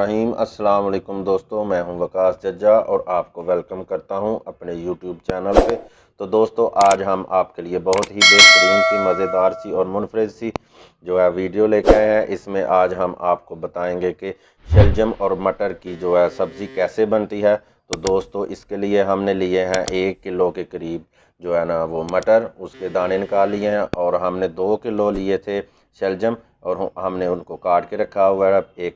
बिस्मिल्लाहिर्रहमानिर्रहीम। अस्सलाम वालेकुम दोस्तों, मैं हूं वकास जज्जा और आपको वेलकम करता हूं अपने यूट्यूब चैनल पे। तो दोस्तों, आज हम आपके लिए बहुत ही बेहतरीन सी, मज़ेदार सी और मुनफरिद सी जो है वीडियो लेके आए हैं। इसमें आज हम आपको बताएंगे कि शलजम और मटर की जो है सब्ज़ी कैसे बनती है। तो दोस्तों, इसके लिए हमने लिए हैं 1 किलो के करीब जो है ना वो मटर, उसके दाने निकाल लिए हैं। और हमने 2 किलो लिए थे शलजम और हमने उनको काट के रखा हुआ है।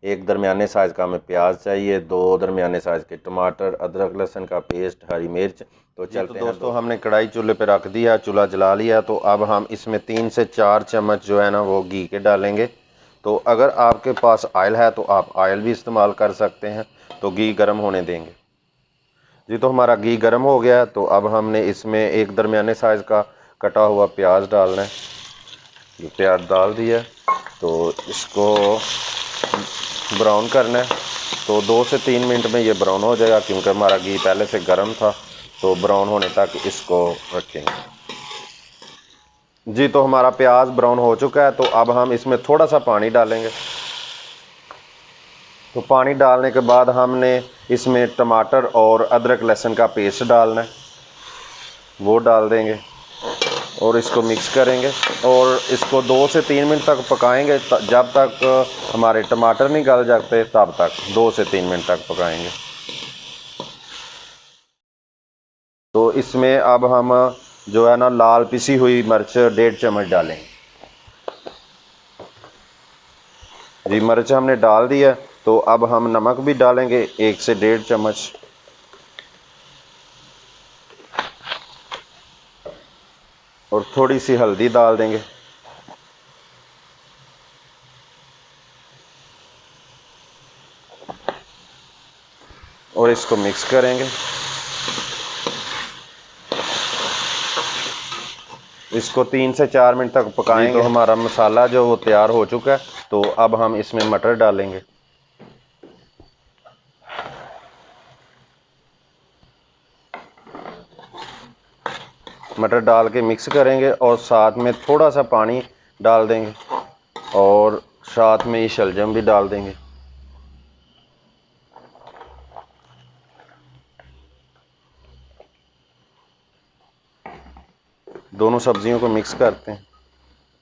एक दरमियाने साइज़ का हमें प्याज चाहिए, 2 दरमियाने साइज़ के टमाटर, अदरक लहसुन का पेस्ट, हरी मिर्च। तो चलते हैं दोस्तों, हमने कढ़ाई चूल्हे पे रख दिया, चूल्हा जला लिया। तो अब हम इसमें 3 से 4 चम्मच जो है ना वो घी के डालेंगे। तो अगर आपके पास ऑयल है तो आप ऑयल भी इस्तेमाल कर सकते हैं। तो घी गर्म होने देंगे जी। तो हमारा घी गर्म हो गया, तो अब हमने इसमें एक दरमियाने साइज़ का कटा हुआ प्याज डालना है। ये प्याज डाल दिया, तो इसको ब्राउन करना है। तो 2 से 3 मिनट में ये ब्राउन हो जाएगा, क्योंकि हमारा घी पहले से गर्म था। तो ब्राउन होने तक इसको रखेंगे जी। तो हमारा प्याज ब्राउन हो चुका है, तो अब हम इसमें थोड़ा सा पानी डालेंगे। तो पानी डालने के बाद हमने इसमें टमाटर और अदरक लहसुन का पेस्ट डालना है, वो डाल देंगे और इसको मिक्स करेंगे। और इसको 2 से 3 मिनट तक पकाएंगे, जब तक हमारे टमाटर नहीं गल जाते तब तक 2 से 3 मिनट तक पकाएंगे। तो इसमें अब हम जो है ना लाल पिसी हुई मिर्च 1.5 चम्मच डालेंगे जी। मिर्च हमने डाल दिया, तो अब हम नमक भी डालेंगे 1 से 1.5 चम्मच। और थोड़ी सी हल्दी डाल देंगे। और इसको मिक्स करेंगे। इसको 3 से 4 मिनट तक पकाएंगे। तो हमारा मसाला जो वो तैयार हो चुका है, तो अब हम इसमें मटर डालेंगे। मटर डाल के मिक्स करेंगे और साथ में थोड़ा सा पानी डाल देंगे और साथ में ये शलजम भी डाल देंगे। दोनों सब्जियों को मिक्स करते हैं।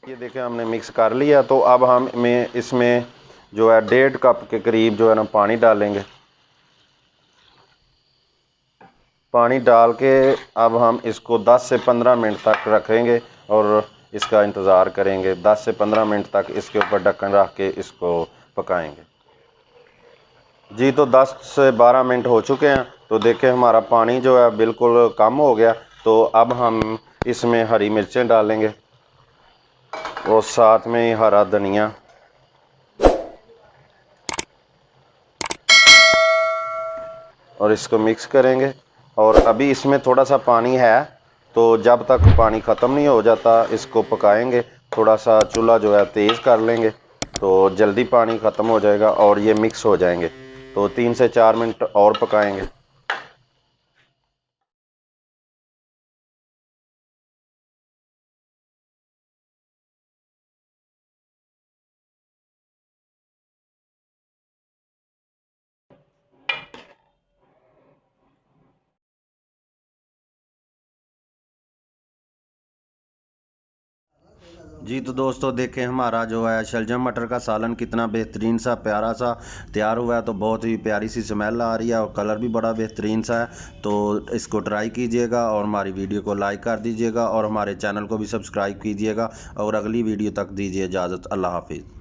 ये देखें, हमने मिक्स कर लिया। तो अब हम इसमें जो है 1.5 कप के करीब जो है ना पानी डालेंगे। पानी डाल के अब हम इसको 10 से 15 मिनट तक रखेंगे और इसका इंतज़ार करेंगे। 10 से 15 मिनट तक इसके ऊपर ढक्कन रख के इसको पकाएंगे जी। तो 10 से 12 मिनट हो चुके हैं। तो देखें, हमारा पानी जो है बिल्कुल कम हो गया। तो अब हम इसमें हरी मिर्चें डालेंगे और साथ में हरा धनिया और इसको मिक्स करेंगे। और अभी इसमें थोड़ा सा पानी है, तो जब तक पानी ख़त्म नहीं हो जाता इसको पकाएंगे। थोड़ा सा चूल्हा जो है तेज़ कर लेंगे, तो जल्दी पानी ख़त्म हो जाएगा और ये मिक्स हो जाएंगे। तो 3 से 4 मिनट और पकाएंगे जी। तो दोस्तों देखें, हमारा जो है शलजम मटर का सालन कितना बेहतरीन सा प्यारा सा तैयार हुआ है। तो बहुत ही प्यारी सी स्मेल आ रही है और कलर भी बड़ा बेहतरीन सा है। तो इसको ट्राई कीजिएगा और हमारी वीडियो को लाइक कर दीजिएगा और हमारे चैनल को भी सब्सक्राइब कीजिएगा। और अगली वीडियो तक दीजिए इजाज़त। अल्लाह हाफिज़।